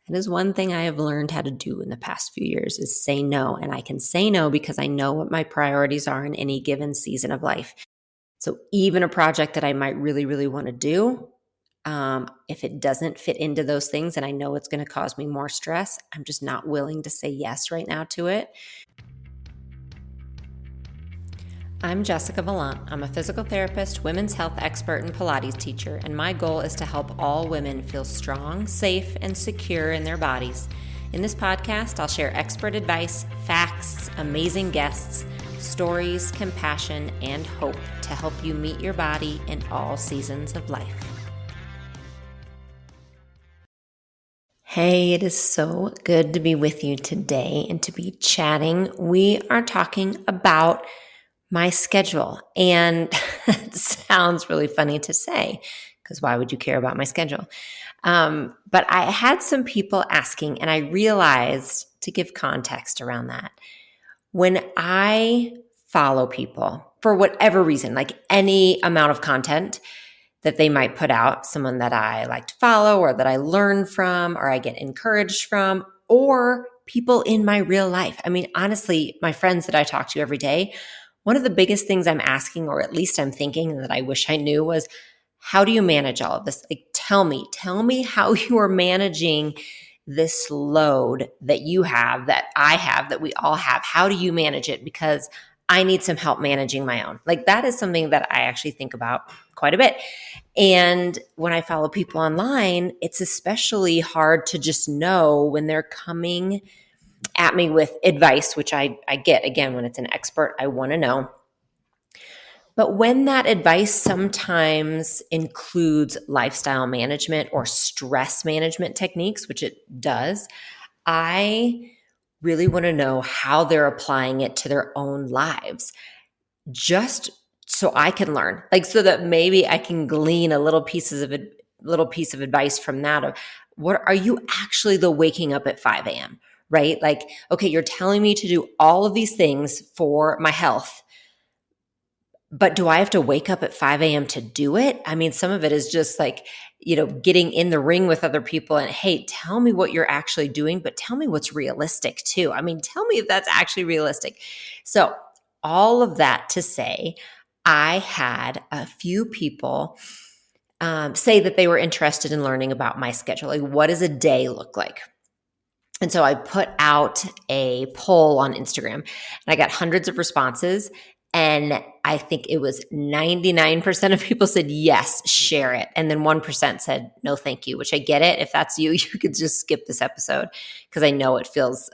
That is one thing I have learned how to do in the past few years is say no. And I can say no because I know what my priorities are in any given season of life. So even a project that I might really, really want to do, if it doesn't fit into those things and I know it's going to cause me more stress, I'm just not willing to say yes right now to it. I'm Jessica Valant. I'm a physical therapist, women's health expert, and Pilates teacher, and my goal is to help all women feel strong, safe, and secure in their bodies. In this podcast, I'll share expert advice, facts, amazing guests, stories, compassion, and hope to help you meet your body in all seasons of life. Hey, it is so good to be with you today and to be chatting. We are talking about my schedule. And it sounds really funny to say, because why would you care about my schedule? But I had some people asking, and I realized to give context around that. When I follow people for whatever reason, like any amount of content that they might put out, someone that I like to follow or that I learn from or I get encouraged from, or people in my real life. I mean, honestly, my friends that I talk to every day, one of the biggest things I'm asking, or at least I'm thinking that I wish I knew, was how do you manage all of this? Like, tell me how you are managing this load that you have, that I have, that we all have. How do you manage it? Because I need some help managing my own. Like, that is something that I actually think about quite a bit. And when I follow people online, it's especially hard to just know when they're coming at me with advice, which I get. Again, when it's an expert, I want to know. But when that advice sometimes includes lifestyle management or stress management techniques, which it does, I really want to know how they're applying it to their own lives, just so I can learn, like, so that maybe I can glean a little piece of advice from that of what are you actually waking up at 5 a.m., right? Like, okay, you're telling me to do all of these things for my health, but do I have to wake up at 5 a.m. to do it? I mean, some of it is just like, getting in the ring with other people and, hey, tell me what you're actually doing, but tell me what's realistic too. I mean, tell me if that's actually realistic. So all of that to say, I had a few people say that they were interested in learning about my schedule. Like, what does a day look like? And so I put out a poll on Instagram and I got hundreds of responses. And I think it was 99% of people said, yes, share it. And then 1% said, no, thank you, which I get it. If that's you, you could just skip this episode because I know it feels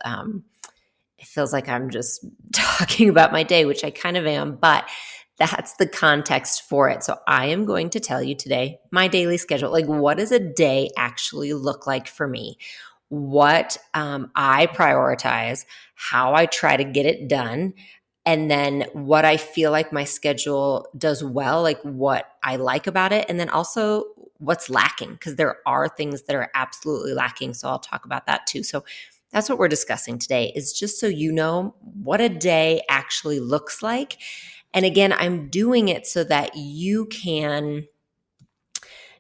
like I'm just talking about my day, which I kind of am, but that's the context for it. So I am going to tell you today my daily schedule. Like, what does a day actually look like for me? What I prioritize, how I try to get it done, and then what I feel like my schedule does well, like what I like about it, and then also what's lacking, because there are things that are absolutely lacking. So I'll talk about that too. So that's what we're discussing today, is just so you know what a day actually looks like. And again, I'm doing it so that you can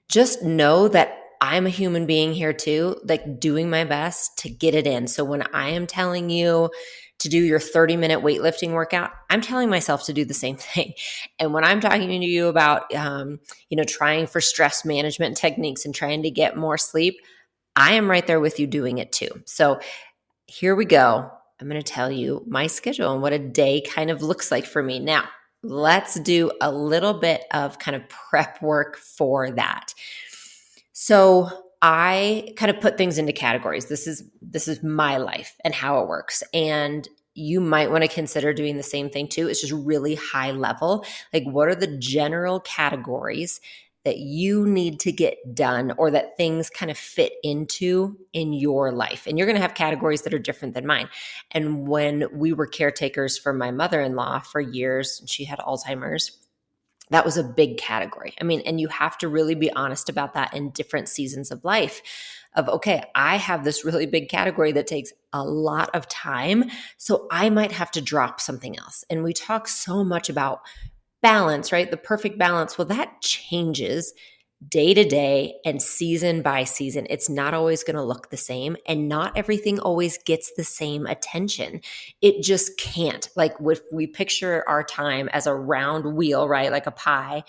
just know that I'm a human being here too, like doing my best to get it in. So when I am telling you to do your 30-minute weightlifting workout, I'm telling myself to do the same thing. And when I'm talking to you about, trying for stress management techniques and trying to get more sleep, I am right there with you doing it too. So here we go. I'm going to tell you my schedule and what a day kind of looks like for me. Now, let's do a little bit of kind of prep work for that. So I kind of put things into categories. This is my life and how it works. And you might want to consider doing the same thing too. It's just really high level. Like, what are the general categories that you need to get done, or that things kind of fit into in your life? And you're going to have categories that are different than mine. And when we were caretakers for my mother-in-law for years, she had Alzheimer's, that was a big category. I mean, and you have to really be honest about that in different seasons of life of, okay, I have this really big category that takes a lot of time, so I might have to drop something else. And we talk so much about balance, right? The perfect balance. Well, that changes day to day and season by season. It's not always going to look the same, and not everything always gets the same attention. It just can't. Like if we picture our time as a round wheel, right? Like a pie,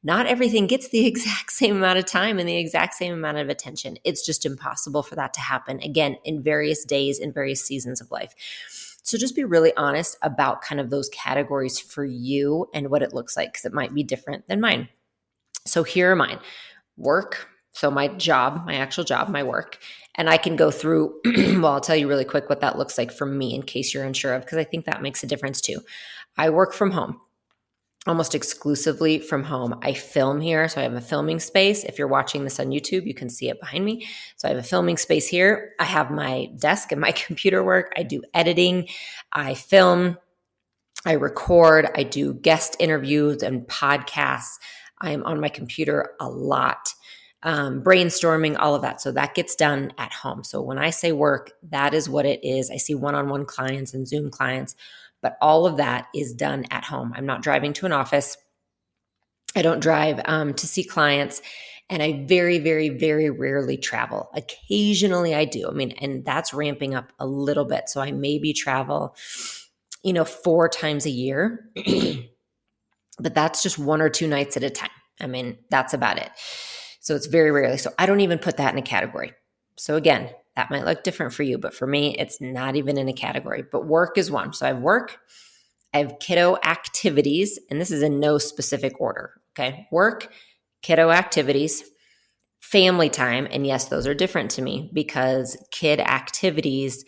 not everything gets the exact same amount of time and the exact same amount of attention. It's just impossible for that to happen, again, in various days, in various seasons of life. So just be really honest about kind of those categories for you and what it looks like, because it might be different than mine. So here are mine. Work. So my job, my actual job, my work. And I can go through, well, I'll tell you really quick what that looks like for me in case you're unsure of, because I think that makes a difference too. I work from home, almost exclusively from home. I film here. So I have a filming space. If you're watching this on YouTube, you can see it behind me. So I have a filming space here. I have my desk and my computer work. I do editing. I film. I record. I do guest interviews and podcasts. I'm on my computer a lot, brainstorming, all of that. So that gets done at home. So when I say work, that is what it is. I see one-on-one clients and Zoom clients, but all of that is done at home. I'm not driving to an office. I don't drive to see clients. And I very, very, very rarely travel. Occasionally I do. I mean, and that's ramping up a little bit. So I maybe travel 4 times a year, but that's just 1 or 2 nights at a time. I mean, that's about it. So it's very rarely. So I don't even put that in a category. So again, that might look different for you, but for me, it's not even in a category. But work is one. So I have work, I have kiddo activities, and this is in no specific order. Okay. Work, kiddo activities, family time. And yes, those are different to me because kid activities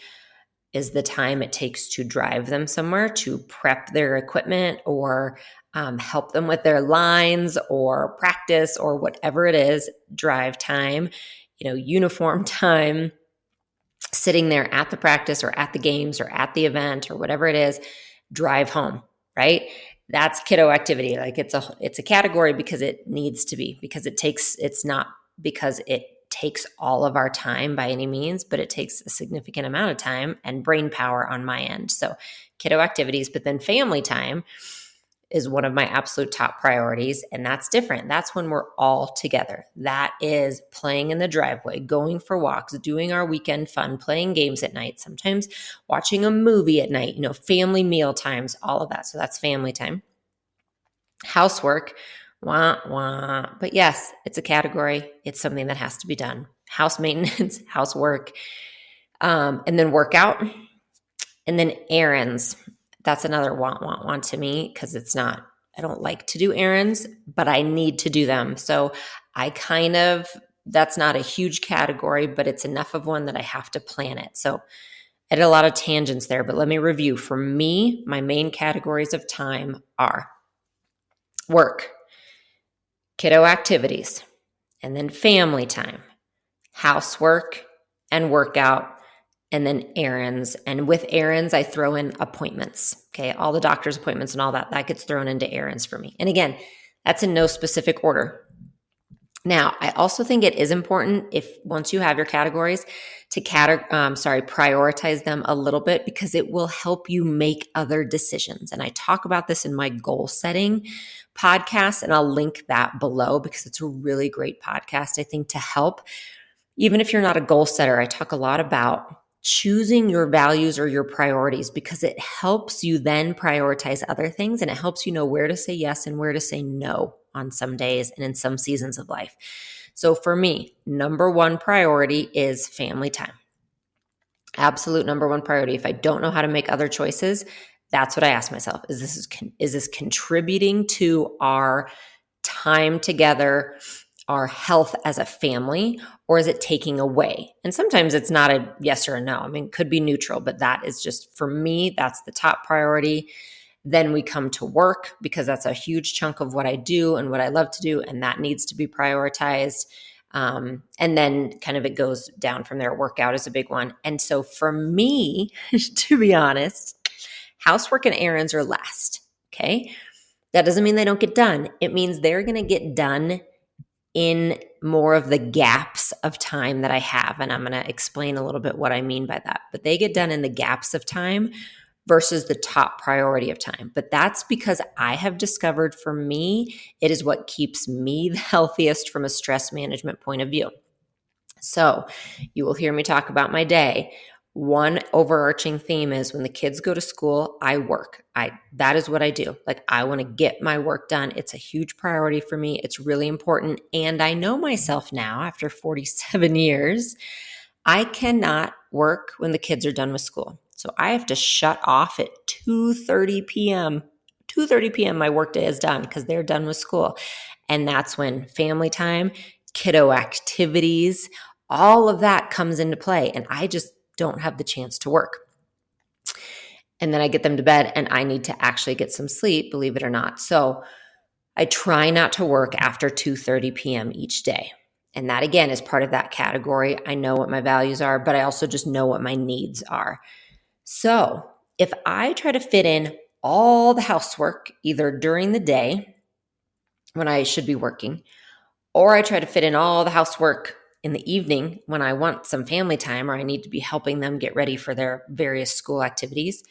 is the time it takes to drive them somewhere, to prep their equipment or help them with their lines or practice or whatever it is, drive time, uniform time, sitting there at the practice or at the games or at the event or whatever it is, drive home, right? That's kiddo activity. Like it's a category because it needs to be, because it's not because it takes all of our time by any means, but it takes a significant amount of time and brain power on my end. So kiddo activities, but then family time is one of my absolute top priorities. And that's different. That's when we're all together. That is playing in the driveway, going for walks, doing our weekend fun, playing games at night, sometimes watching a movie at night, family meal times, all of that. So that's family time. Housework, wah, wah. But yes, it's a category. It's something that has to be done. House maintenance, housework, and then workout, and then errands. That's another want to me because I don't like to do errands, but I need to do them. So that's not a huge category, but it's enough of one that I have to plan it. So I did a lot of tangents there, but let me review. For me, my main categories of time are work, kiddo activities, and then family time, housework and workout, and then errands. And with errands, I throw in appointments. Okay. All the doctor's appointments and all that gets thrown into errands for me. And again, that's in no specific order. Now, I also think it is important once you have your categories to prioritize them a little bit, because it will help you make other decisions. And I talk about this in my goal setting podcast, and I'll link that below because it's a really great podcast, I think, to help. Even if you're not a goal setter, I talk a lot about choosing your values or your priorities, because it helps you then prioritize other things, and it helps you know where to say yes and where to say no on some days and in some seasons of life. So for me, number one priority is family time. Absolute number one priority. If I don't know how to make other choices, that's what I ask myself. Is this contributing to our time together, our health as a family, or is it taking away? And sometimes it's not a yes or a no. I mean, it could be neutral, but that is just, for me, that's the top priority. Then we come to work, because that's a huge chunk of what I do and what I love to do, and that needs to be prioritized. And then kind of it goes down from there. Workout is a big one. And so for me, to be honest, housework and errands are last. Okay. That doesn't mean they don't get done. It means they're going to get done in more of the gaps of time that I have. And I'm going to explain a little bit what I mean by that. But they get done in the gaps of time versus the top priority of time. But that's because I have discovered for me, it is what keeps me the healthiest from a stress management point of view. So you will hear me talk about my day. One overarching theme is when the kids go to school, I work. That is what I do. Like, I want to get my work done. It's a huge priority for me. It's really important. And I know myself now after 47 years, I cannot work when the kids are done with school. So I have to shut off at 2:30 p.m. 2:30 p.m. my workday is done because they're done with school. And that's when family time, kiddo activities, all of that comes into play. And I just don't have the chance to work. And then I get them to bed and I need to actually get some sleep, believe it or not. So I try not to work after 2:30 p.m. each day. And that, again, is part of that category. I know what my values are, but I also just know what my needs are. So if I try to fit in all the housework either during the day when I should be working, or I try to fit in all the housework in the evening when I want some family time or I need to be helping them get ready for their various school activities,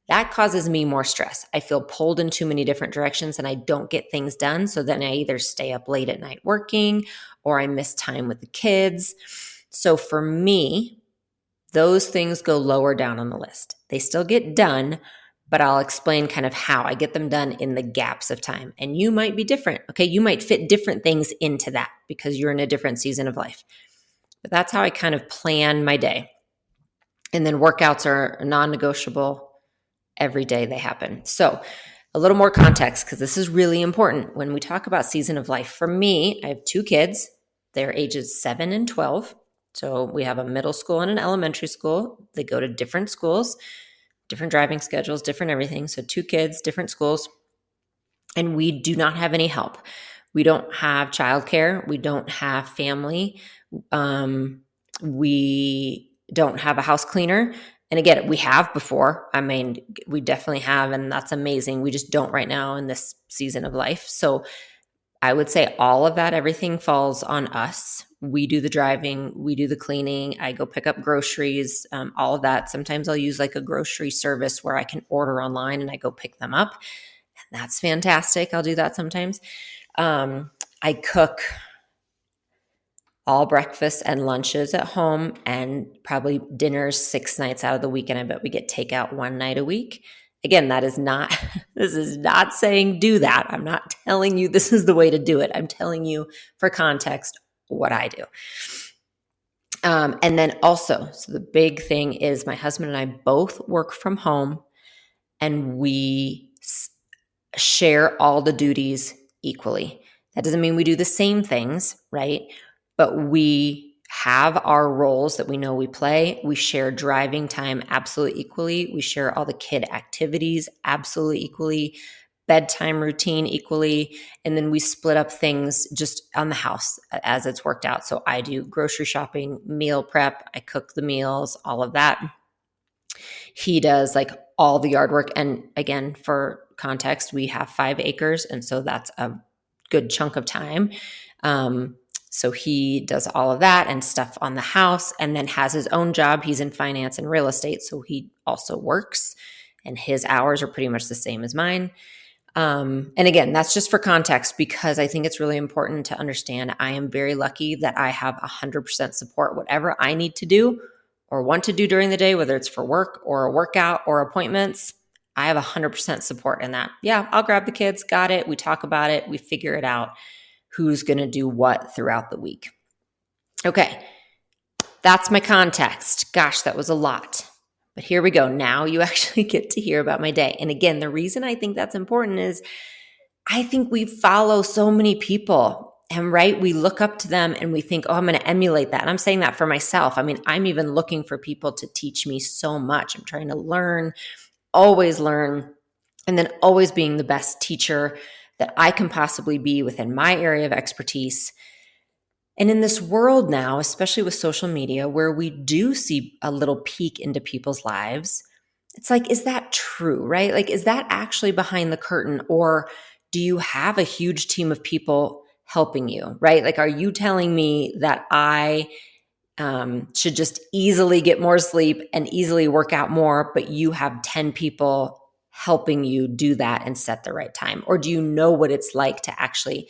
that causes me more stress. I feel pulled in too many different directions and I don't get things done. So then I either stay up late at night working or I miss time with the kids. So for me, those things go lower down on the list. They still get done, but I'll explain kind of how I get them done in the gaps of time. And you might be different. Okay. You might fit different things into that because you're in a different season of life. But that's how I kind of plan my day. And then workouts are non-negotiable. Every day they happen. So a little more context, because this is really important when we talk about season of life. For me, I have two kids. They're ages 7 and 12. So we have a middle school and an elementary school. They go to different schools, different driving schedules, different everything. So two kids, different schools. And we do not have any help. We don't have childcare. We don't have family. We don't have a house cleaner. And again, we have before. I mean, we definitely have, and that's amazing. We just don't right now in this season of life. So I would say all of that, everything falls on us. We do the driving, we do the cleaning. I go pick up groceries, all of that. Sometimes I'll use like a grocery service where I can order online and I go pick them up. And that's fantastic. I'll do that sometimes. I cook all breakfasts and lunches at home and probably dinners 6 nights out of the week. And I bet we get takeout 1 night a week. Again, that is not, this is not saying do that. I'm not telling you this is the way to do it. I'm telling you for context what I do. And then also, so the big thing is my husband and I both work from home and we share all the duties equally. That doesn't mean we do the same things, right? But we have our roles that we know we play. We share driving time absolutely equally. We share all the kid activities absolutely equally, bedtime routine equally. And then we split up things just on the house as it's worked out. So I do grocery shopping, meal prep, I cook the meals, all of that. He does like all the yard work. And again, for context, we have 5 acres. And so that's a good chunk of time. So he does all of that and stuff on the house and then has his own job. He's in finance and real estate. So he also works and his hours are pretty much the same as mine. And again, that's just for context because I think it's really important to understand I am very lucky that I have 100% support. Whatever I need to do or want to do during the day, whether it's for work or a workout or appointments, I have 100% support in that. Yeah, I'll grab the kids. Got it. We talk about it. We figure it out. Who's going to do what throughout the week. Okay, that's my context. Gosh, that was a lot. But here we go. Now you actually get to hear about my day. And again, the reason I think that's important is I think we follow so many people and right, we look up to them and we think, oh, I'm going to emulate that. And I'm saying that for myself. I mean, I'm even looking for people to teach me so much. I'm trying to learn, and then always being the best teacher that I can possibly be within my area of expertise. And in this world now, especially with social media, where we do see a little peek into people's lives, it's like, is that true, right? Like, is that actually behind the curtain? Or do you have a huge team of people helping you, right? Like, are you telling me that I should just easily get more sleep and easily work out more, but you have 10 people helping you do that and set the right time? Or do you know what it's like to actually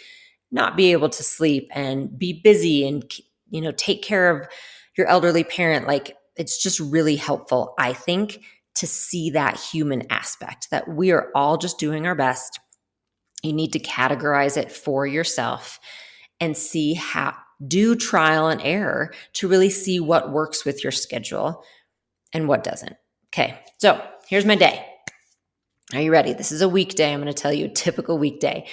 not be able to sleep and be busy and, take care of your elderly parent? Like, it's just really helpful, I think, to see that human aspect, that we are all just doing our best. You need to categorize it for yourself and see how, do trial and error to really see what works with your schedule and what doesn't. Okay, so here's my day. Are you ready? This is a weekday. I'm going to tell you a typical weekday.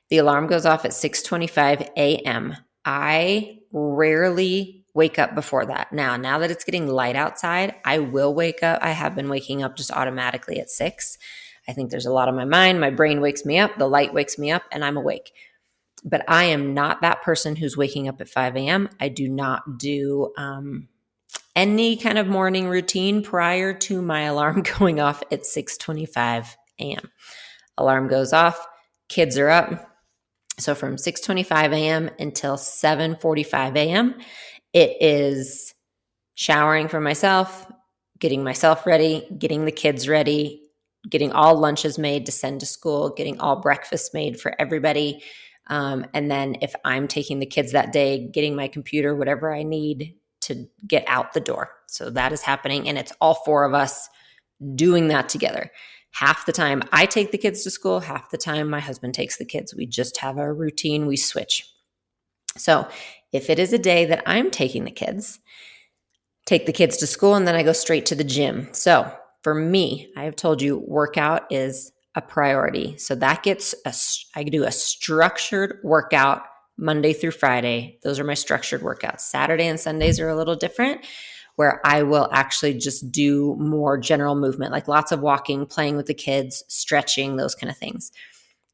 The alarm goes off at 6:25 a.m. I rarely wake up before that. Now that it's getting light outside, I will wake up. I have been waking up just automatically at 6. I think there's a lot on my mind. My brain wakes me up, the light wakes me up, and I'm awake. But I am not that person who's waking up at 5 a.m. I do not do any kind of morning routine prior to my alarm going off at 6:25 a.m. Alarm goes off, kids are up. So from 6:25 a.m. until 7:45 a.m., it is showering for myself, getting myself ready, getting the kids ready, getting all lunches made to send to school, getting all breakfast made for everybody. And then if I'm taking the kids that day, getting my computer, whatever I need to get out the door. So that is happening. And it's all 4 of us doing that together. Half the time I take the kids to school, half the time my husband takes the kids. We just have a routine, we switch. So if it is a day that I'm taking the kids, take the kids to school, and then I go straight to the gym. So for me, I have told you workout is a priority. So that I do a structured workout Monday through Friday. Those are my structured workouts. Saturday and Sundays are a little different, where I will actually just do more general movement, like lots of walking, playing with the kids, stretching, those kind of things.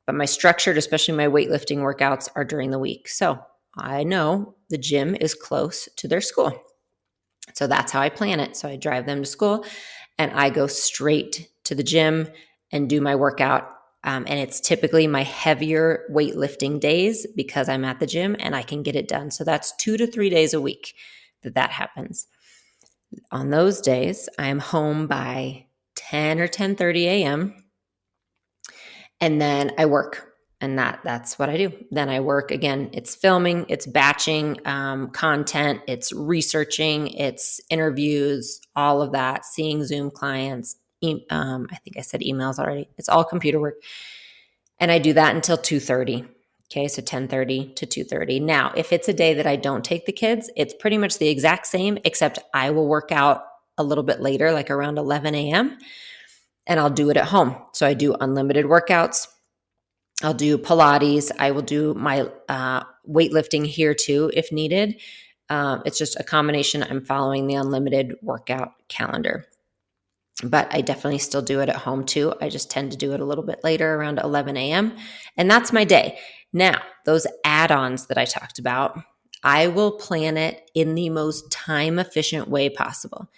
But my structured, especially my weightlifting workouts, are during the week. So I know the gym is close to their school. So that's how I plan it. So I drive them to school and I go straight to the gym and do my workout. And it's typically my heavier weightlifting days because I'm at the gym and I can get it done. So that's 2 to 3 days a week that happens. On those days, I am home by 10 or 10:30 a.m. And then I work. And that's what I do. Then I work again. It's filming, it's batching content, it's researching, it's interviews, all of that, seeing Zoom clients. I think I said emails already. It's all computer work. And I do that until 2:30. Okay, so 10:30 to 2:30. Now, if it's a day that I don't take the kids, it's pretty much the exact same, except I will work out a little bit later, like around 11 a.m., and I'll do it at home. So I do unlimited workouts. I'll do Pilates. I will do my weightlifting here too, if needed. It's just a combination. I'm following the unlimited workout calendar. But I definitely still do it at home too. I just tend to do it a little bit later, around 11 a.m. And that's my day. Now, those add-ons that I talked about, I will plan it in the most time-efficient way possible.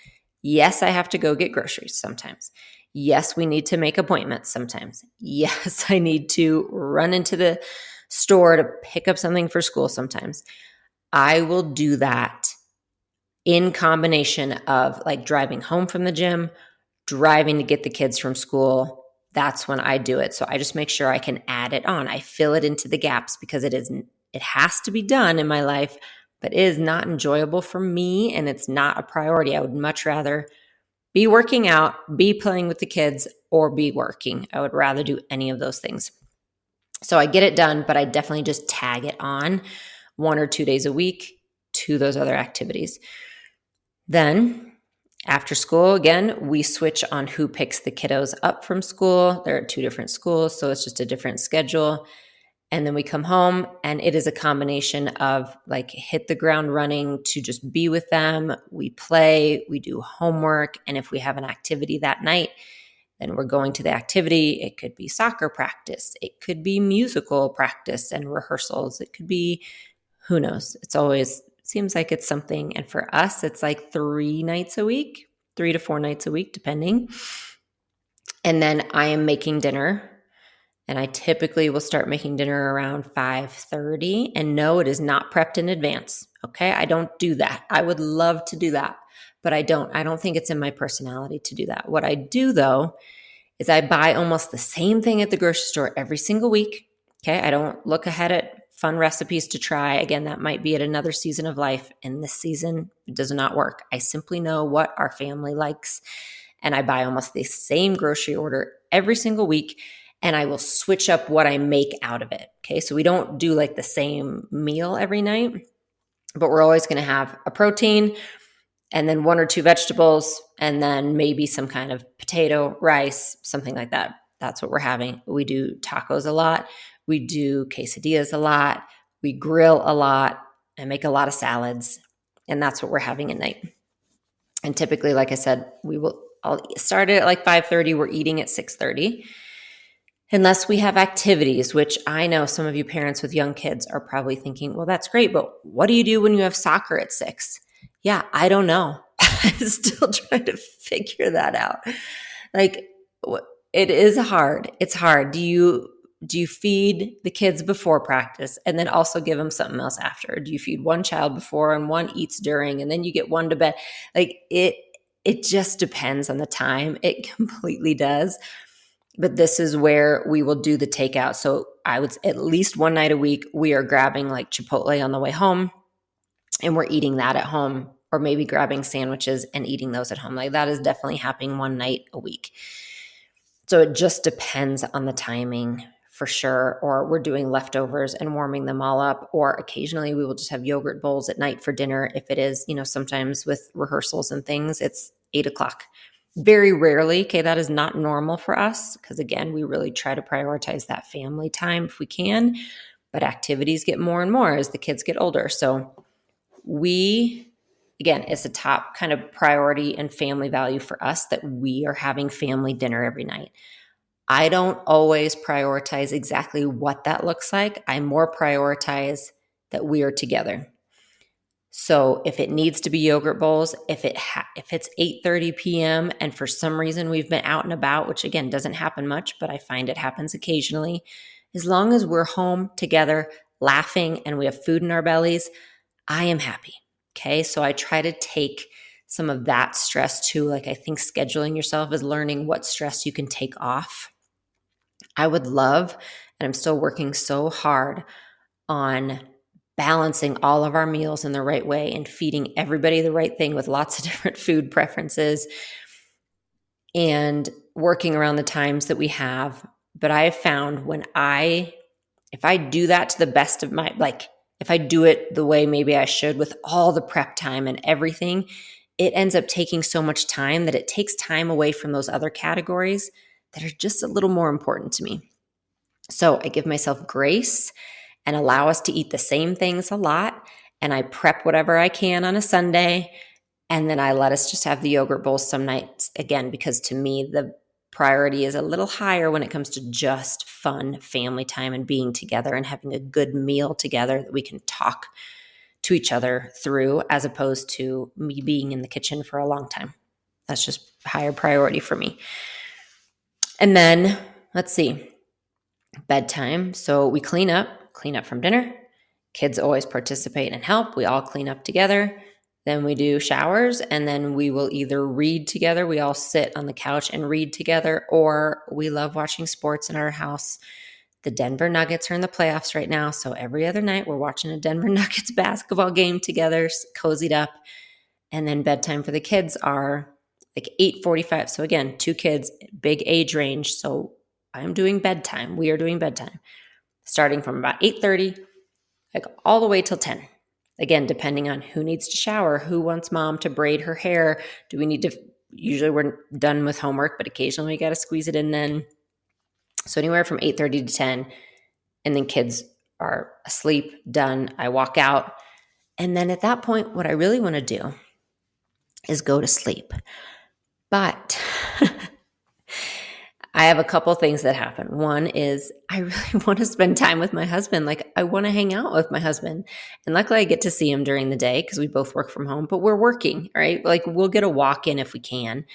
Yes, I have to go get groceries sometimes. Yes, we need to make appointments sometimes. Yes, I need to run into the store to pick up something for school sometimes. I will do that in combination of like driving home from the gym, driving to get the kids from school. That's when I do it. So I just make sure I can add it on. I fill it into the gaps because it has to be done in my life, but it is not enjoyable for me and it's not a priority. I would much rather be working out, be playing with the kids, or be working. I would rather do any of those things. So I get it done, but I definitely just tag it on 1 or 2 days a week to those other activities. Then after school, again, we switch on who picks the kiddos up from school. There are 2 different schools, so it's just a different schedule. And then we come home and it is a combination of like hit the ground running to just be with them. We play, we do homework. And if we have an activity that night, then we're going to the activity. It could be soccer practice. It could be musical practice and rehearsals. It could be, who knows? Seems like it's something. And for us, it's like 3 nights a week, 3 to 4 nights a week, depending. And then I am making dinner. And I typically will start making dinner around 5:30. And no, it is not prepped in advance. Okay. I don't do that. I would love to do that, but I don't. I don't think it's in my personality to do that. What I do though is I buy almost the same thing at the grocery store every single week. Okay. I don't look ahead at fun recipes to try. Again, that might be at another season of life. And this season it does not work. I simply know what our family likes. And I buy almost the same grocery order every single week. And I will switch up what I make out of it. Okay. So we don't do like the same meal every night, but we're always going to have a protein and then one or two vegetables, and then maybe some kind of potato, rice, something like that. That's what we're having. We do tacos a lot. We do quesadillas a lot. We grill a lot and make a lot of salads. And that's what we're having at night. And typically, like I said, I'll start it at like 5:30. We're eating at 6:30. Unless we have activities, which I know some of you parents with young kids are probably thinking, well, that's great, but what do you do when you have soccer at 6? Yeah, I don't know. I'm still trying to figure that out. Like, it is hard. It's hard. Do you feed the kids before practice and then also give them something else after? Do you feed one child before and one eats during, and then you get one to bed? Like it just depends on the time. It completely does. But this is where we will do the takeout. So I would at least one night a week, we are grabbing like Chipotle on the way home and we're eating that at home, or maybe grabbing sandwiches and eating those at home. Like that is definitely happening one night a week. So it just depends on the timing for sure. Or we're doing leftovers and warming them all up. Or occasionally we will just have yogurt bowls at night for dinner. If it is, sometimes with rehearsals and things, it's 8:00. Very rarely. Okay. That is not normal for us. Because again, we really try to prioritize that family time if we can, but activities get more and more as the kids get older. So again, it's a top kind of priority and family value for us that we are having family dinner every night. I don't always prioritize exactly what that looks like. I more prioritize that we are together. So if it needs to be yogurt bowls, if it's 8:30 p.m. and for some reason we've been out and about, which again doesn't happen much, but I find it happens occasionally, as long as we're home together, laughing, and we have food in our bellies, I am happy. Okay. So I try to take some of that stress too. Like I think scheduling yourself is learning what stress you can take off. I would love, and I'm still working so hard on balancing all of our meals in the right way and feeding everybody the right thing with lots of different food preferences and working around the times that we have. But I have found if I do that to the best of if I do it the way maybe I should with all the prep time and everything, it ends up taking so much time that it takes time away from those other categories that are just a little more important to me. So I give myself grace and allow us to eat the same things a lot. And I prep whatever I can on a Sunday. And then I let us just have the yogurt bowls some nights again, because to me, the priority is a little higher when it comes to just fun family time and being together and having a good meal together that we can talk to each other through, as opposed to me being in the kitchen for a long time. That's just higher priority for me. And then let's see, bedtime. So we clean up from dinner. Kids always participate and help. We all clean up together. Then we do showers, and then we will either read together. We all sit on the couch and read together, or we love watching sports in our house. The Denver Nuggets are in the playoffs right now. So every other night we're watching a Denver Nuggets basketball game together, cozied up. And then bedtime for the kids are like 8:45. So again, 2 kids, big age range. So I'm doing bedtime. We are doing bedtime starting from about 8:30, like all the way till 10. Again, depending on who needs to shower, who wants mom to braid her hair. Do we need to, usually we're done with homework, but occasionally we got to squeeze it in then. So anywhere from 8:30 to 10, and then kids are asleep, done. I walk out. And then at that point, what I really want to do is go to sleep. But I have a couple things that happen. One is I really want to spend time with my husband. Like I want to hang out with my husband. And luckily I get to see him during the day because we both work from home, but we're working, right? Like we'll get a walk in if we can.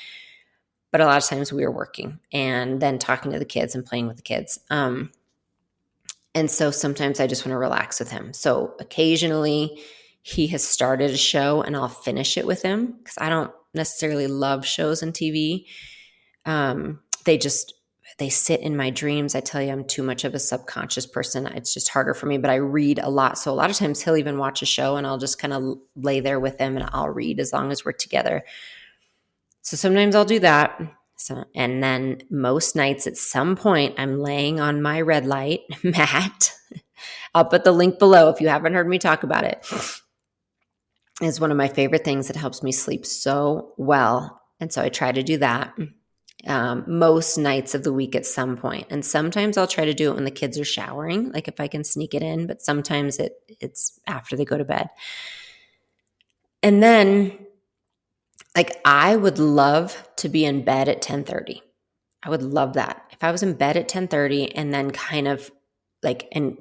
But a lot of times we are working and then talking to the kids and playing with the kids. And so sometimes I just want to relax with him. So occasionally he has started a show and I'll finish it with him because I don't necessarily love shows and TV. They sit in my dreams. I tell you, I'm too much of a subconscious person. It's just harder for me, but I read a lot. So a lot of times he'll even watch a show and I'll just kind of lay there with him and I'll read as long as we're together. So sometimes I'll do that. And then most nights at some point I'm laying on my red light mat. I'll put the link below if you haven't heard me talk about it. It's one of my favorite things that helps me sleep so well. And so I try to do that most nights of the week at some point. And sometimes I'll try to do it when the kids are showering, like if I can sneak it in, but sometimes it's after they go to bed. And then like I would love to be in bed at 10:30. I would love that. If I was in bed at 10:30 and then kind of like, and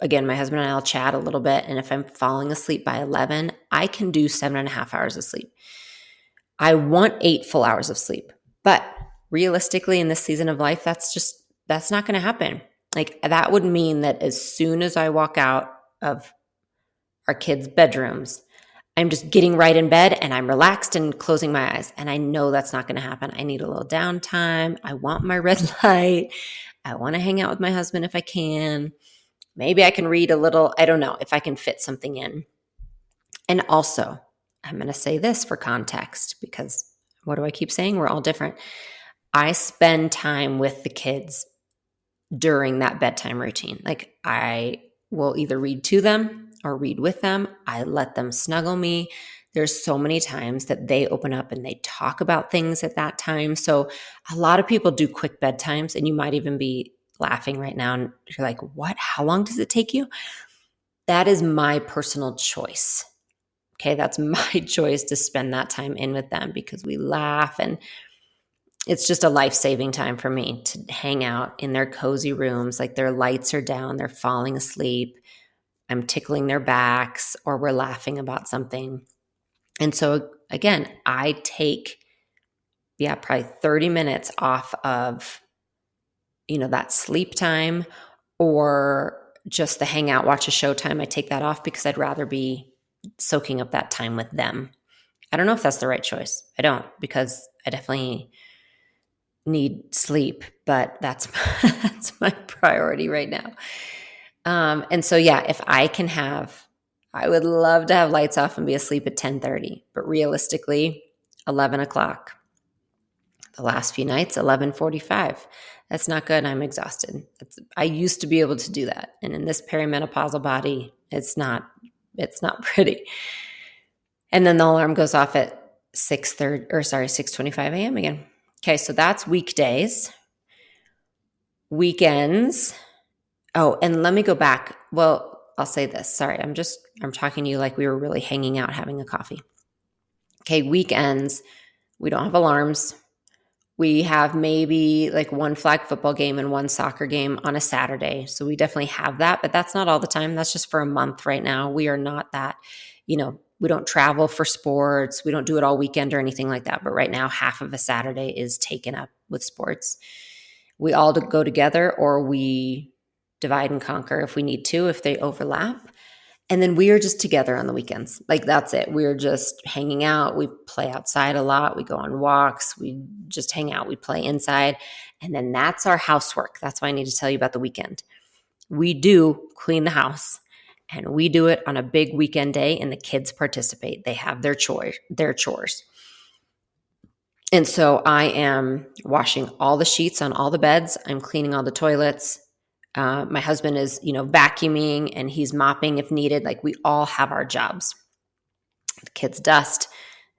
again, my husband and I will chat a little bit. And if I'm falling asleep by 11, I can do 7.5 hours of sleep. I want 8 full hours of sleep, but realistically in this season of life, that's not going to happen. Like that would mean that as soon as I walk out of our kids' bedrooms, I'm just getting right in bed and I'm relaxed and closing my eyes. And I know that's not going to happen. I need a little downtime. I want my red light. I want to hang out with my husband if I can. Maybe I can read a little. I don't know if I can fit something in. And also, I'm going to say this for context because what do I keep saying? We're all different. I spend time with the kids during that bedtime routine. Like I will either read to them or read with them. I let them snuggle me. There's so many times that they open up and they talk about things at that time. So a lot of people do quick bedtimes, and you might even be laughing right now and you're like, what? How long does it take you? That is my personal choice. Okay, that's my choice to spend that time in with them because we laugh and it's just a life-saving time for me to hang out in their cozy rooms. Like their lights are down, they're falling asleep. I'm tickling their backs or we're laughing about something. And so again, I take, probably 30 minutes off of, that sleep time or just the hang out, watch a show time. I take that off because I'd rather be soaking up that time with them. I don't know if that's the right choice. I don't, because I definitely need sleep, but that's my priority right now. And so, if I would love to have lights off and be asleep at 10:30, but realistically, 11 o'clock. The last few nights, 11:45. That's not good. I'm exhausted. I used to be able to do that. And in this perimenopausal body, it's not pretty. And then the alarm goes off at 6:25 a.m. again. Okay, so that's weekdays. Weekends. Oh, and let me go back. Well, I'll say this. Sorry, I'm talking to you like we were really hanging out having a coffee. Okay, weekends, we don't have alarms. We have maybe like one flag football game and one soccer game on a Saturday. So we definitely have that, but that's not all the time. That's just for a month right now. We are not that, we don't travel for sports. We don't do it all weekend or anything like that. But right now, half of a Saturday is taken up with sports. We all go together or we divide and conquer if we need to, if they overlap. And then we are just together on the weekends. Like that's it. We're just hanging out. We play outside a lot. We go on walks. We just hang out. We play inside. And then that's our housework. That's why I need to tell you about the weekend. We do clean the house and we do it on a big weekend day and the kids participate. They have their chores. And so I am washing all the sheets on all the beds. I'm cleaning all the toilets. My husband is, vacuuming and he's mopping if needed. Like we all have our jobs. The kids dust,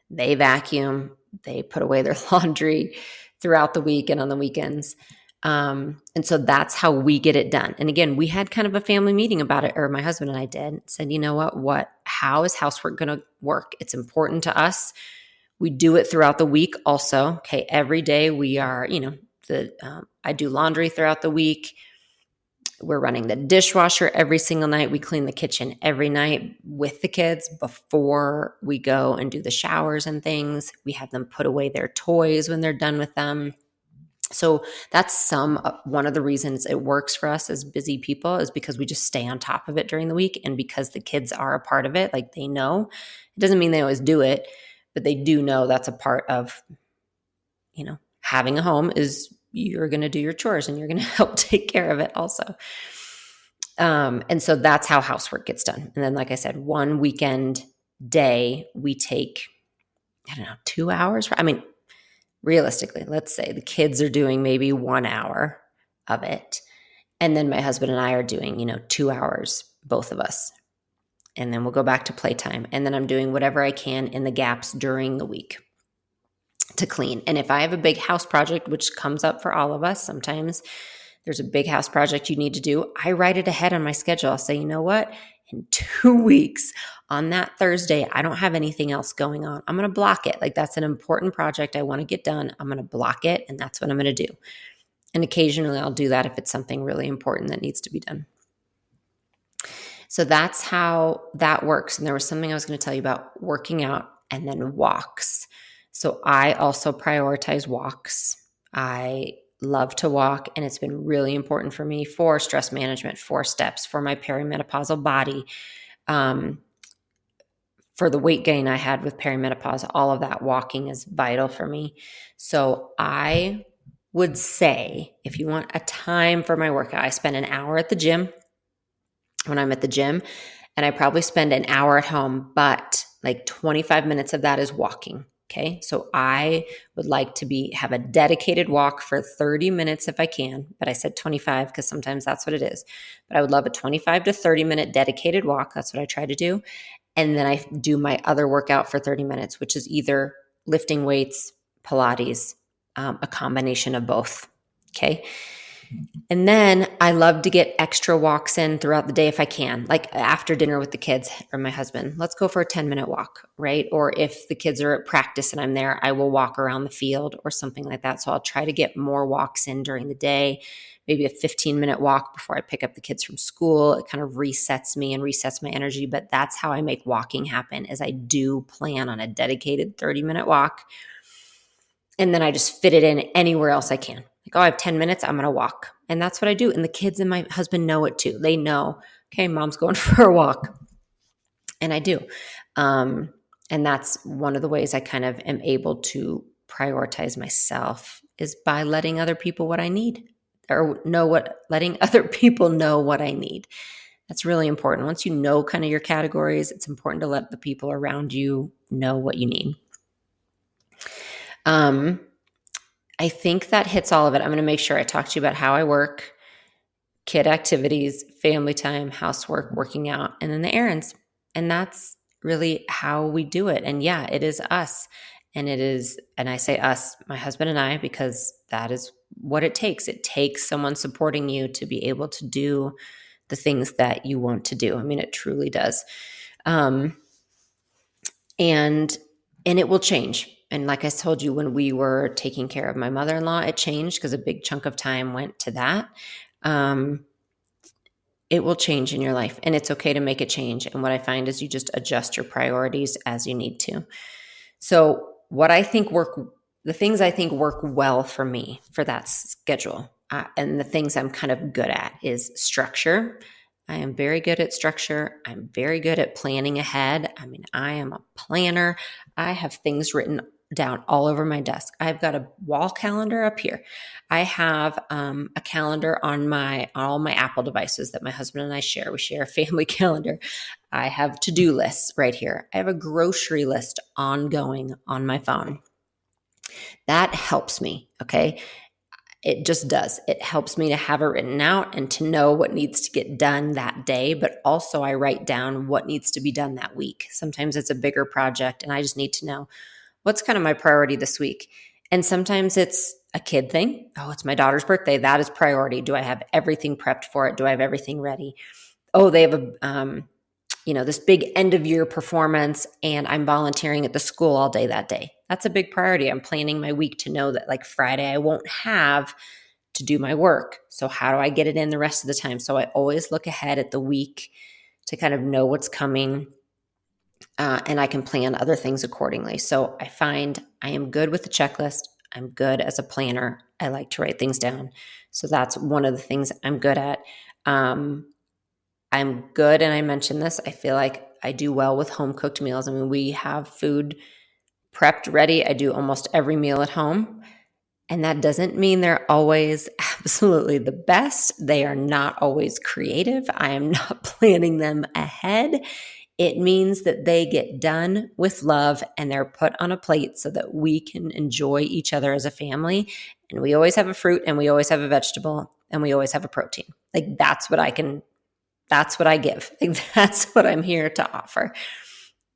they vacuum, they put away their laundry throughout the week and on the weekends. And so that's how we get it done. And again, we had kind of a family meeting about it, or my husband and I did, said, you know how is housework going to work? It's important to us. We do it throughout the week also. Okay. Every day we are, I do laundry throughout the week. We're running the dishwasher every single night. We clean the kitchen every night with the kids before we go and do the showers and things. We have them put away their toys when they're done with them. So that's one of the reasons it works for us as busy people is because we just stay on top of it during the week. And because the kids are a part of it, like they know, it doesn't mean they always do it, but they do know that's a part of, having a home is you're going to do your chores and you're going to help take care of it also. And so that's how housework gets done. And then, like I said, one weekend day, we take, 2 hours. Realistically, let's say the kids are doing maybe 1 hour of it. And then my husband and I are doing, 2 hours, both of us. And then we'll go back to playtime. And then I'm doing whatever I can in the gaps during the week to clean. And if I have a big house project, which comes up for all of us, sometimes there's a big house project you need to do, I write it ahead on my schedule. I'll say, you know what? In 2 weeks on that Thursday, I don't have anything else going on. I'm going to block it. Like that's an important project I want to get done. I'm going to block it. And that's what I'm going to do. And occasionally I'll do that if it's something really important that needs to be done. So that's how that works. And there was something I was going to tell you about working out and then walks. So I also prioritize walks. I love to walk, and it's been really important for me for stress management, for steps, for my perimenopausal body, for the weight gain I had with perimenopause. All of that walking is vital for me. So I would say if you want a time for my workout, I spend an hour at the gym when I'm at the gym, and I probably spend an hour at home, but like 25 minutes of that is walking. Okay. So I would like to have a dedicated walk for 30 minutes if I can, but I said 25 because sometimes that's what it is. But I would love a 25 to 30 minute dedicated walk. That's what I try to do. And then I do my other workout for 30 minutes, which is either lifting weights, Pilates, a combination of both. Okay. And then I love to get extra walks in throughout the day if I can, like after dinner with the kids or my husband. Let's go for a 10-minute walk, right? Or if the kids are at practice and I'm there, I will walk around the field or something like that. So I'll try to get more walks in during the day, maybe a 15-minute walk before I pick up the kids from school. It kind of resets me and resets my energy. But that's how I make walking happen, is I do plan on a dedicated 30-minute walk. And then I just fit it in anywhere else I can. Like, I have 10 minutes, I'm going to walk. And that's what I do. And the kids and my husband know it too. They know, okay, mom's going for a walk. And I do. And that's one of the ways I kind of am able to prioritize myself, is by letting other people what I need, or letting other people know what I need. That's really important. Once you know kind of your categories, it's important to let the people around you know what you need. I think that hits all of it. I'm going to make sure I talk to you about how I work, kid activities, family time, housework, working out, and then the errands. And that's really how we do it. And yeah, it is us. And I say us, my husband and I, because that is what it takes. It takes someone supporting you to be able to do the things that you want to do. I mean, it truly does. And it will change. And like I told you, when we were taking care of my mother-in-law, it changed because a big chunk of time went to that. It will change in your life, and it's okay to make a change. And what I find is you just adjust your priorities as you need to. So the things I think work well for me for that schedule, and the things I'm kind of good at, is structure. I am very good at structure. I'm very good at planning ahead. I mean, I am a planner. I have things written down all over my desk. I've got a wall calendar up here. I have a calendar on all my Apple devices that my husband and I share. We share a family calendar. I have to-do lists right here. I have a grocery list ongoing on my phone. That helps me, okay? It just does. It helps me to have it written out and to know what needs to get done that day, but also I write down what needs to be done that week. Sometimes it's a bigger project and I just need to know what's kind of my priority this week. And sometimes it's a kid thing. Oh, it's my daughter's birthday. That is priority. Do I have everything prepped for it? Do I have everything ready? Oh, they have this big end of year performance and I'm volunteering at the school all day that day. That's a big priority. I'm planning my week to know that like Friday I won't have to do my work. So how do I get it in the rest of the time? So I always look ahead at the week to kind of know what's coming, and I can plan other things accordingly. So I find I am good with the checklist. I'm good as a planner. I like to write things down. So that's one of the things I'm good at. I'm good, and I mentioned this, I feel like I do well with home cooked meals. I mean, we have food prepped ready. I do almost every meal at home. And that doesn't mean they're always absolutely the best. They are not always creative. I am not planning them ahead. It means that they get done with love and they're put on a plate so that we can enjoy each other as a family. And we always have a fruit and we always have a vegetable and we always have a protein. Like that's what I give. Like that's what I'm here to offer.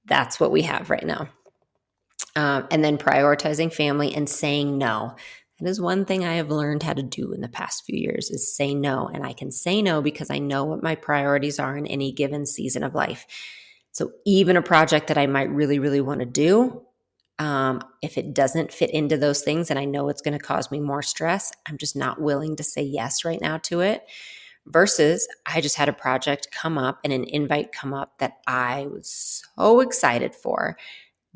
That's what we have right now. And then prioritizing family and saying no. That is one thing I have learned how to do in the past few years is say no. And I can say no because I know what my priorities are in any given season of life. So even a project that I might really, really want to do, if it doesn't fit into those things and I know it's going to cause me more stress, I'm just not willing to say yes right now to it. Versus I just had a project come up and an invite come up that I was so excited for.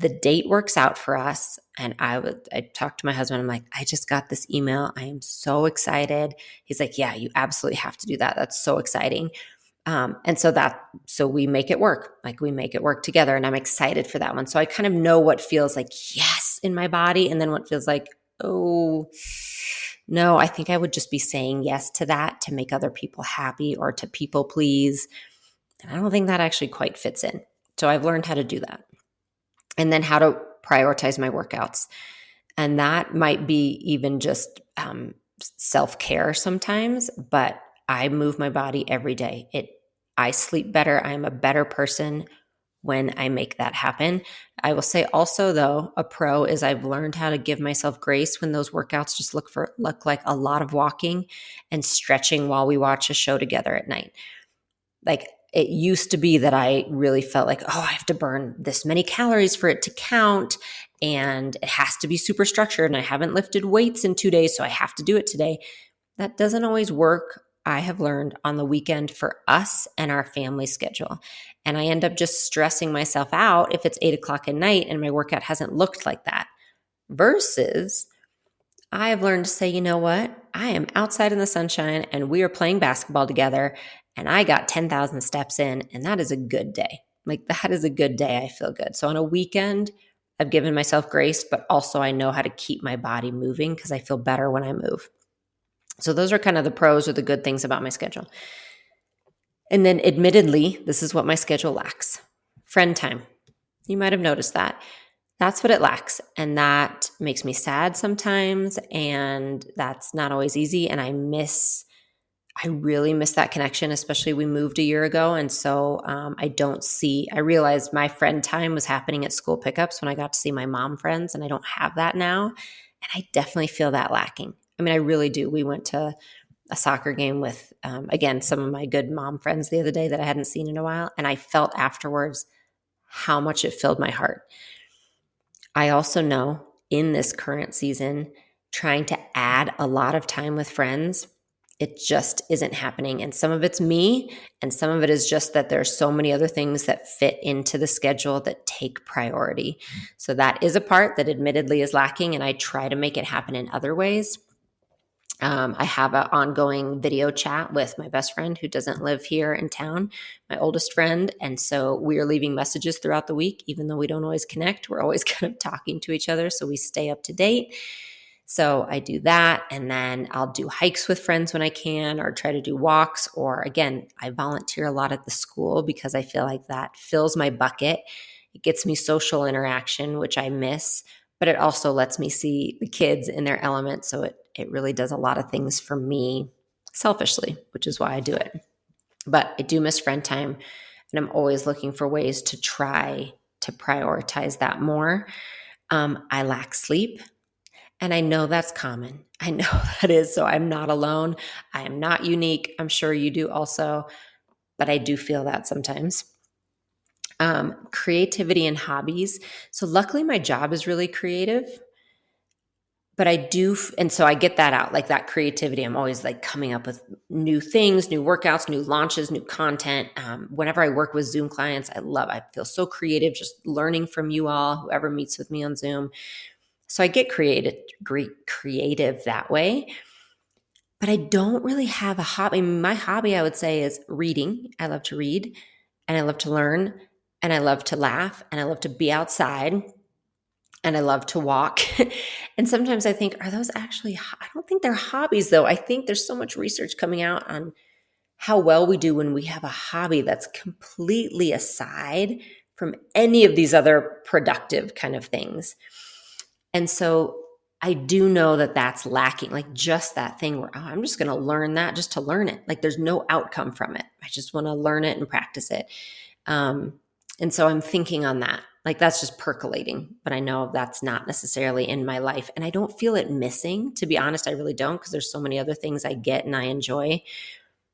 The date works out for us. And I talked to my husband. I'm like, I just got this email. I am so excited. He's like, yeah, you absolutely have to do that. That's so exciting. So we make it work. Like we make it work together. And I'm excited for that one. So I kind of know what feels like yes in my body. And then what feels like, oh, no, I think I would just be saying yes to that to make other people happy or to people please. And I don't think that actually quite fits in. So I've learned how to do that. And then how to prioritize my workouts. And that might be even just self-care sometimes, but I move my body every day. I sleep better. I'm a better person when I make that happen. I will say also though, a pro is I've learned how to give myself grace when those workouts just look like a lot of walking and stretching while we watch a show together at night. Like it used to be that I really felt like, oh, I have to burn this many calories for it to count. And it has to be super structured. And I haven't lifted weights in 2 days, so I have to do it today. That doesn't always work. I have learned on the weekend for us and our family schedule. And I end up just stressing myself out if it's 8:00 at night and my workout hasn't looked like that. Versus I have learned to say, you know what? I am outside in the sunshine and we are playing basketball together and I got 10,000 steps in and that is a good day. Like that is a good day. I feel good. So on a weekend, I've given myself grace, but also I know how to keep my body moving because I feel better when I move. So those are kind of the pros or the good things about my schedule. And then admittedly, this is what my schedule lacks. Friend time. You might have noticed that. That's what it lacks. And that makes me sad sometimes. And that's not always easy. And I really miss that connection, especially we moved a year ago. And so I realized my friend time was happening at school pickups when I got to see my mom friends. And I don't have that now. And I definitely feel that lacking. I mean, I really do. We went to a soccer game with, again, some of my good mom friends the other day that I hadn't seen in a while. And I felt afterwards how much it filled my heart. I also know in this current season, trying to add a lot of time with friends, it just isn't happening. And some of it's me, and some of it is just that there's so many other things that fit into the schedule that take priority. So that is a part that admittedly is lacking, and I try to make it happen in other ways. I have an ongoing video chat with my best friend who doesn't live here in town, my oldest friend. And so we are leaving messages throughout the week, even though we don't always connect. We're always kind of talking to each other. So we stay up to date. So I do that. And then I'll do hikes with friends when I can, or try to do walks. Or again, I volunteer a lot at the school because I feel like that fills my bucket. It gets me social interaction, which I miss, but it also lets me see the kids in their element. So it really does a lot of things for me selfishly, which is why I do it. But I do miss friend time, and I'm always looking for ways to try to prioritize that more. I lack sleep, and I know that's common. I know that is, so I'm not alone. I am not unique. I'm sure you do also, but I do feel that sometimes. Creativity and hobbies. So luckily my job is really creative. But I do, and so I get that out, like that creativity. I'm always like coming up with new things, new workouts, new launches, new content. Whenever I work with Zoom clients, I feel so creative just learning from you all, whoever meets with me on Zoom. So I get creative that way, but I don't really have a hobby. My hobby, I would say, is reading. I love to read and I love to learn and I love to laugh and I love to be outside and I love to walk. And sometimes I think, are those actually, I don't think they're hobbies though. I think there's so much research coming out on how well we do when we have a hobby that's completely aside from any of these other productive kind of things. And so I do know that that's lacking, like just that thing where, oh, I'm just going to learn that just to learn it. Like there's no outcome from it. I just want to learn it and practice it. And so I'm thinking on that. Like that's just percolating, but I know that's not necessarily in my life. And I don't feel it missing. To be honest, I really don't, because there's so many other things I get and I enjoy.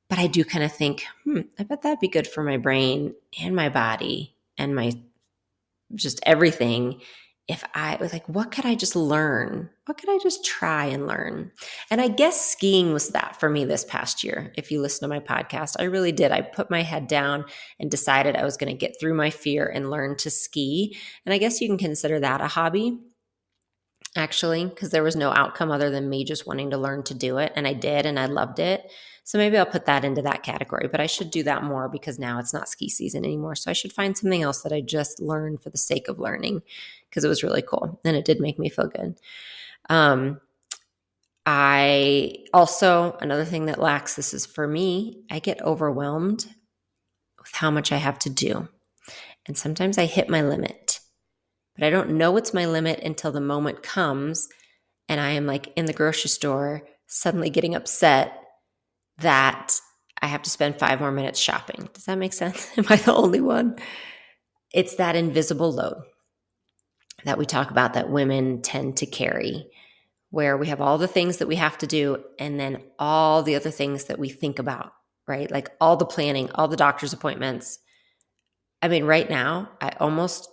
But I do kind of think, I bet that'd be good for my brain and my body and my just everything. If I was like, what could I just learn? What could I just try and learn? And I guess skiing was that for me this past year. If you listen to my podcast, I really did. I put my head down and decided I was going to get through my fear and learn to ski. And I guess you can consider that a hobby, actually, because there was no outcome other than me just wanting to learn to do it. And I did, and I loved it. So maybe I'll put that into that category, but I should do that more because now it's not ski season anymore. So I should find something else that I just learned for the sake of learning, because it was really cool and it did make me feel good. I also, another thing that lacks, this is for me, I get overwhelmed with how much I have to do. And sometimes I hit my limit, but I don't know it's my limit until the moment comes and I am like in the grocery store, suddenly getting upset that I have to spend 5 more minutes shopping. Does that make sense? Am I the only one? It's that invisible load that we talk about that women tend to carry, where we have all the things that we have to do and then all the other things that we think about, right? Like all the planning, all the doctor's appointments. I mean, right now, I almost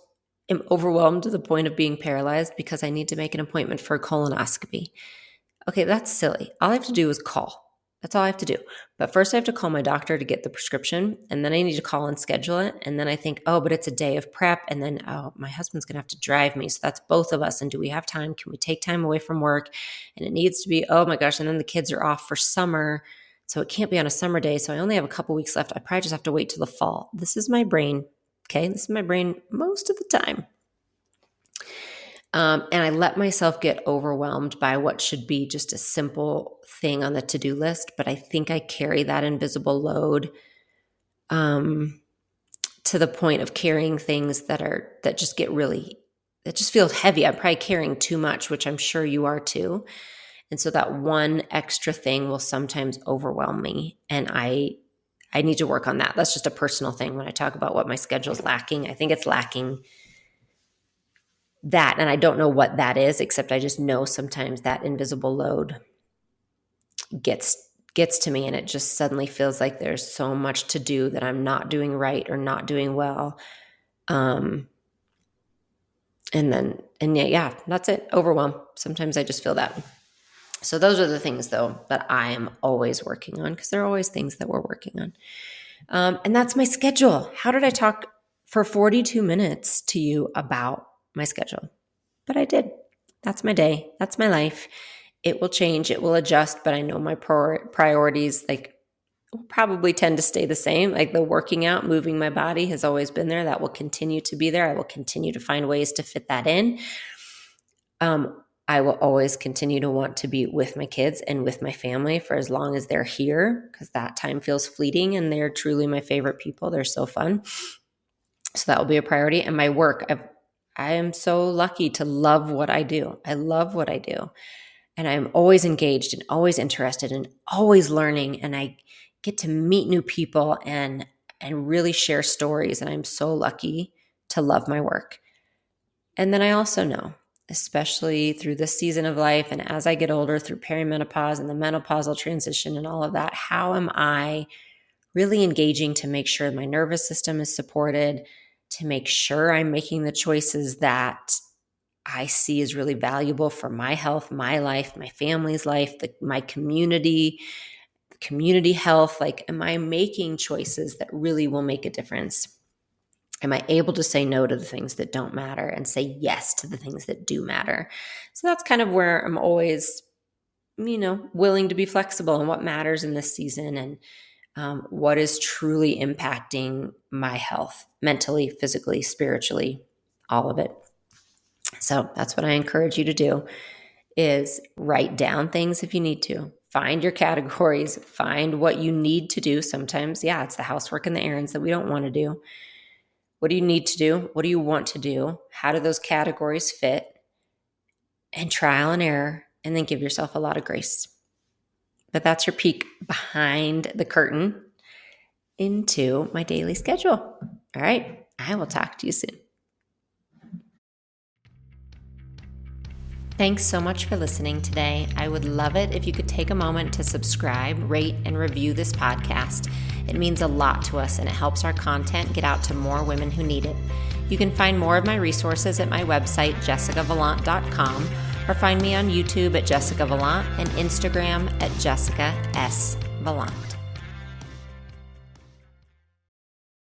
am overwhelmed to the point of being paralyzed because I need to make an appointment for a colonoscopy. Okay, that's silly. All I have to do is call. That's all I have to do. But first I have to call my doctor to get the prescription, and then I need to call and schedule it. And then I think, oh, but it's a day of prep. And then, oh, my husband's going to have to drive me. So that's both of us. And do we have time? Can we take time away from work? And it needs to be, oh my gosh. And then the kids are off for summer. So it can't be on a summer day. So I only have a couple weeks left. I probably just have to wait till the fall. This is my brain. Okay. This is my brain most of the time. And I let myself get overwhelmed by what should be just a simple thing on the to-do list. But I think I carry that invisible load to the point of carrying things that just feel heavy. I'm probably carrying too much, which I'm sure you are too. And so that one extra thing will sometimes overwhelm me. And I need to work on that. That's just a personal thing. When I talk about what my schedule is lacking, I think it's lacking that. And I don't know what that is, except I just know sometimes that invisible load gets to me, and it just suddenly feels like there's so much to do that I'm not doing right or not doing well. And yeah, that's it. Overwhelm. Sometimes I just feel that. So those are the things though that I am always working on, because there are always things that we're working on. And that's my schedule. How did I talk for 42 minutes to you about my schedule? But I did. That's my day. That's my life. It will change. It will adjust. But I know my priorities will probably tend to stay the same. Like the working out, moving my body has always been there. That will continue to be there. I will continue to find ways to fit that in. I will always continue to want to be with my kids and with my family for as long as they're here, because that time feels fleeting and they're truly my favorite people. They're so fun. So that will be a priority. And my work, I am so lucky to love what I do. I love what I do. And I'm always engaged and always interested and always learning. And I get to meet new people and really share stories. And I'm so lucky to love my work. And then I also know, especially through this season of life and as I get older, through perimenopause and the menopausal transition and all of that, how am I really engaging to make sure my nervous system is supported, to make sure I'm making the choices that I see is really valuable for my health, my life, my family's life, my community health. Like, am I making choices that really will make a difference? Am I able to say no to the things that don't matter and say yes to the things that do matter? So that's kind of where I'm always, willing to be flexible in what matters in this season and what is truly impacting my health, mentally, physically, spiritually, all of it. So that's what I encourage you to do, is write down things if you need to. Find your categories, find what you need to do. Sometimes, it's the housework and the errands that we don't want to do. What do you need to do? What do you want to do? How do those categories fit? And trial and error, and then give yourself a lot of grace. But that's your peek behind the curtain into my daily schedule. All right, I will talk to you soon. Thanks so much for listening today. I would love it if you could take a moment to subscribe, rate, and review this podcast. It means a lot to us and it helps our content get out to more women who need it. You can find more of my resources at my website, jessicavalant.com, or find me on YouTube at Jessica Valant and Instagram at Jessica S. Valant.